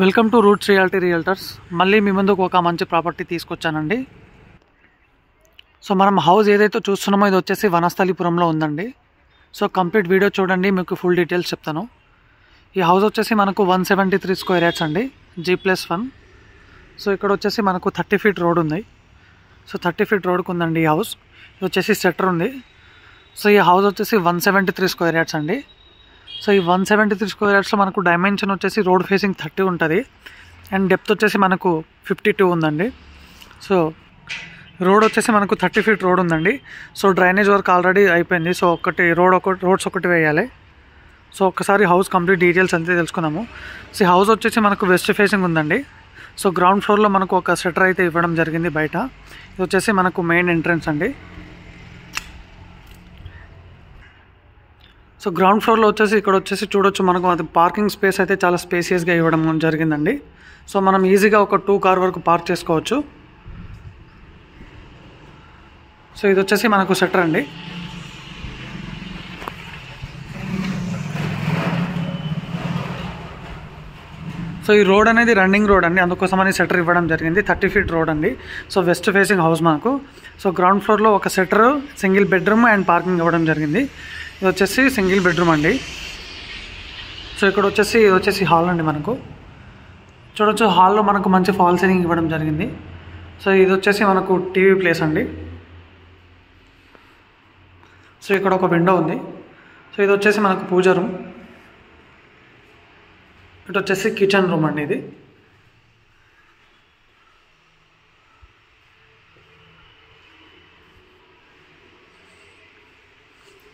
Welcome to roots reality realtors. మళ్ళీ మీ ముందుకు ఒక మంచి ప్రాపర్టీ తీసుకొచ్చానండి. సో మనం హౌస్ ఏదైతే చూస్తున్నామో ఇది వచ్చేసి వనస్థలిపురంలో ఉందండి. సో కంప్లీట్ వీడియో చూడండి, మీకు ఫుల్ డీటెయిల్స్ చెప్తాను. ఈ హౌస్ వచ్చేసి మనకు 173 స్క్వేర్ యార్డ్స్ అండి, G+1. సో ఇక్కడ వచ్చేసి మనకు 30 ఫీట్ రోడ్ ఉంది. సో 30 ఫీట్ రోడ్కి ఉందండి ఈ హౌస్. ఇది వచ్చేసి సెటర్ ఉంది. సో ఈ హౌస్ వచ్చేసి 173 స్క్వేర్ యార్డ్స్ అండి. సో ఈ 173 స్క్వేర్ యార్డ్స్లో మనకు డైమెన్షన్ వచ్చేసి రోడ్ ఫేసింగ్ 30 ఉంటుంది అండ్ డెప్త్ వచ్చేసి మనకు 52 ఉందండి. సో రోడ్ వచ్చేసి మనకు 30 ఫీట్ రోడ్ ఉందండి. సో డ్రైనేజ్ వర్క్ ఆల్రెడీ అయిపోయింది. సో రోడ్స్ ఒకటి వేయాలి. సో ఒక్కసారి హౌస్ కంప్లీట్ డీటెయిల్స్ అంతే తెలుసుకుందాము. సో హౌస్ వచ్చేసి మనకు వెస్ట్ ఫేసింగ్ ఉందండి. సో గ్రౌండ్ ఫ్లోర్లో మనకు ఒక షట్టర్ అయితే ఇవ్వడం జరిగింది బయట. ఇది వచ్చేసి మనకు మెయిన్ ఎంట్రన్స్ అండి. సో గ్రౌండ్ ఫ్లోర్లో వచ్చేసి ఇక్కడ వచ్చేసి చూడొచ్చు, మనకు అది పార్కింగ్ స్పేస్ అయితే చాలా స్పేసియస్గా ఇవ్వడం జరిగిందండి. సో మనం ఈజీగా ఒక 2 కార్ వరకు పార్క్ చేసుకోవచ్చు. సో ఇది వచ్చేసి మనకు షట్టర్ అండి. సో ఈ రోడ్ అనేది రన్నింగ్ రోడ్ అండి, అందుకోసమని షట్టర్ ఇవ్వడం జరిగింది. 30 ఫీట్ రోడ్ అండి. సో వెస్ట్ ఫేసింగ్ హౌస్ మనకు. సో గ్రౌండ్ ఫ్లోర్లో ఒక shutter, single bedroom and parking ఇవ్వడం జరిగింది. ఇది వచ్చేసి సింగిల్ బెడ్రూమ్ అండి. సో ఇక్కడ వచ్చేసి ఇది వచ్చేసి హాల్ అండి. మనకు చూడొచ్చు, హాల్లో మనకు మంచి ఫాల్ సీలింగ్ ఇవ్వడం జరిగింది. సో ఇది వచ్చేసి మనకు టీవీ ప్లేస్ అండి. సో ఇక్కడ ఒక విండో ఉంది. సో ఇది వచ్చేసి మనకు పూజ రూమ్. ఇటు వచ్చేసి కిచెన్ రూమ్ అండి.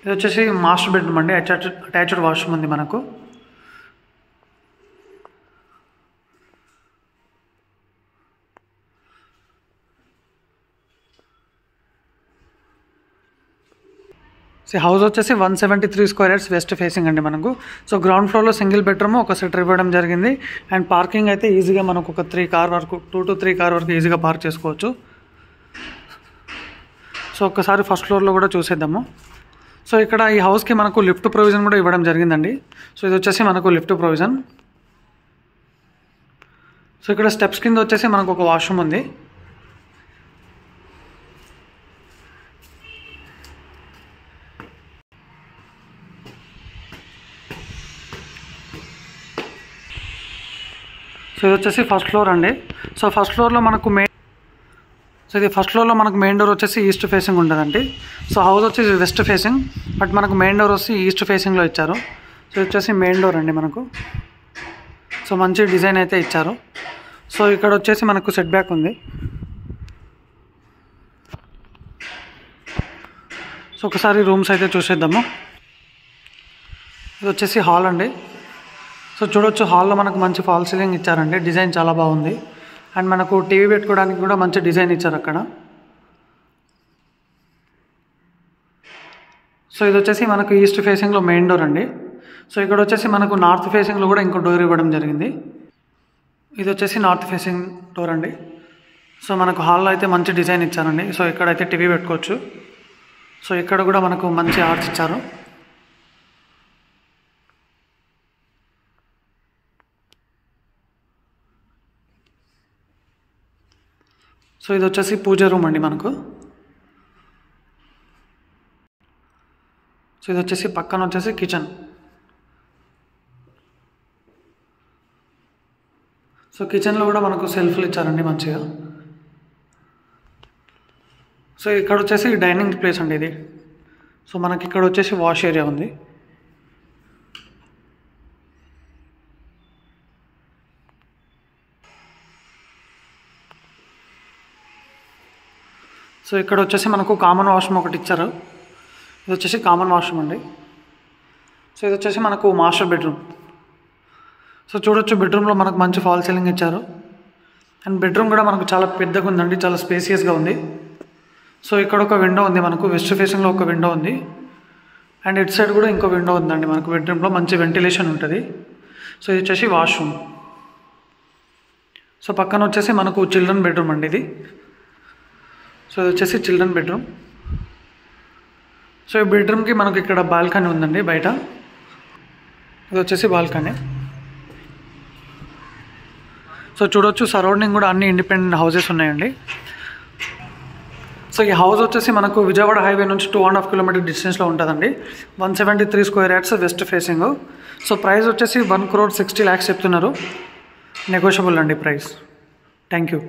ఇది వచ్చేసి మాస్టర్ బెడ్రూమ్ అండి. అటాచ్డ్ వాష్రూమ్ ఉంది మనకు. సో హౌస్ వచ్చేసి 173 స్క్వేర్ యార్డ్స్ వెస్ట్ ఫేసింగ్ అండి మనకు. సో గ్రౌండ్ ఫ్లోర్లో సింగిల్ బెడ్రూమ్, ఒక షట్టర్ ఇవ్వడం జరిగింది అండ్ పార్కింగ్ అయితే ఈజీగా మనకు ఒక 2 to 3 కార్ వరకు ఈజీగా పార్క్ చేసుకోవచ్చు. సో ఒక్కసారి ఫస్ట్ ఫ్లోర్లో కూడా చూసేద్దాము. సో ఇక్కడ ఈ హౌస్కి మనకు లిఫ్ట్ ప్రొవిజన్ కూడా ఇవ్వడం జరిగిందండి. సో ఇది వచ్చేసి మనకు లిఫ్ట్ ప్రొవిజన్. సో ఇక్కడ స్టెప్స్ కింద వచ్చేసి మనకు ఒక వాష్రూమ్ ఉంది. సో ఇది వచ్చేసి ఫస్ట్ ఫ్లోర్ అండి. సో ఫస్ట్ ఫ్లోర్లో మనకు మెయిన్ డోర్ వచ్చేసి ఈస్ట్ ఫేసింగ్ ఉంటుందండి. సో హౌస్ వచ్చేసి వెస్ట్ ఫేసింగ్, బట్ మనకు మెయిన్ డోర్ వచ్చి ఈస్ట్ ఫేసింగ్లో ఇచ్చారు. సో ఇది వచ్చేసి మెయిన్ డోర్ అండి మనకు. సో మంచి డిజైన్ అయితే ఇచ్చారు. సో ఇక్కడ వచ్చేసి మనకు సెట్ బ్యాక్ ఉంది. సో ఒకసారి రూమ్స్ అయితే చూసేద్దాము. ఇది వచ్చేసి హాల్ అండి. సో చూడొచ్చు, హాల్లో మనకు మంచి ఫాల్ సీలింగ్ ఇచ్చారండి. డిజైన్ చాలా బాగుంది అండ్ మనకు టీవీ పెట్టుకోవడానికి కూడా మంచి డిజైన్ ఇచ్చారు అక్కడ. సో ఇది వచ్చేసి మనకు ఈస్ట్ ఫేసింగ్లో మెయిన్ డోర్ అండి. సో ఇక్కడ వచ్చేసి మనకు నార్త్ ఫేసింగ్లో కూడా ఇంకో డోర్ ఇవ్వడం జరిగింది. ఇది వచ్చేసి నార్త్ ఫేసింగ్ డోర్ అండి. సో మనకు హాల్లో అయితే మంచి డిజైన్ ఇచ్చారండి. సో ఇక్కడైతే టీవీ పెట్టుకోవచ్చు. సో ఇక్కడ కూడా మనకు మంచి ఆర్చ్ ఇచ్చారు. సో ఇది వచ్చేసి పూజ రూమ్ అండి మనకు. సో ఇది వచ్చేసి పక్కన వచ్చేసి కిచెన్. సో కిచెన్లో కూడా మనకు సెల్ఫ్లు ఇచ్చారండి మంచిగా. సో ఇక్కడ వచ్చేసి డైనింగ్ ప్లేస్ అండి ఇది. సో మనకి ఇక్కడ వచ్చేసి వాష్ ఏరియా ఉంది. సో ఇక్కడ వచ్చేసి మనకు కామన్ వాష్రూమ్ ఒకటి ఇచ్చారు. ఇది వచ్చేసి కామన్ వాష్రూమ్ అండి. సో ఇది వచ్చేసి మనకు మాస్టర్ బెడ్రూమ్. సో చూడొచ్చు, బెడ్రూమ్లో మనకు మంచి ఫాల్ సీలింగ్ ఇచ్చారు అండ్ బెడ్రూమ్ కూడా మనకు చాలా పెద్దగా ఉందండి, చాలా స్పేసియస్గా ఉంది. సో ఇక్కడ ఒక విండో ఉంది మనకు, వెస్ట్ ఫేసింగ్లో ఒక విండో ఉంది అండ్ ఇటు సైడ్ కూడా ఇంకో విండో ఉందండి మనకు. బెడ్రూమ్లో మంచి వెంటిలేషన్ ఉంటుంది. సో ఇది వచ్చేసి వాష్రూమ్. సో పక్కన వచ్చేసి మనకు చిల్డ్రన్ బెడ్రూమ్ అండి ఇది. సో ఇది వచ్చేసి చిల్డ్రన్ బెడ్రూమ్. సో ఈ బెడ్రూమ్కి మనకు ఇక్కడ బాల్కనీ ఉందండి. బయట ఇది వచ్చేసి బాల్కనీ. సో చూడొచ్చు సరౌండింగ్ కూడా అన్ని ఇండిపెండెంట్ హౌసెస్ ఉన్నాయండి. సో ఈ హౌస్ వచ్చేసి మనకు విజయవాడ హైవే నుంచి 2.5 కిలోమీటర్ డిస్టెన్స్లో ఉంటుందండి. 173 square yards west facing. So price వచ్చేసి 1,60,00,000 చెప్తున్నారు. నెగోషియబుల్ అండి ప్రైస్. Thank you.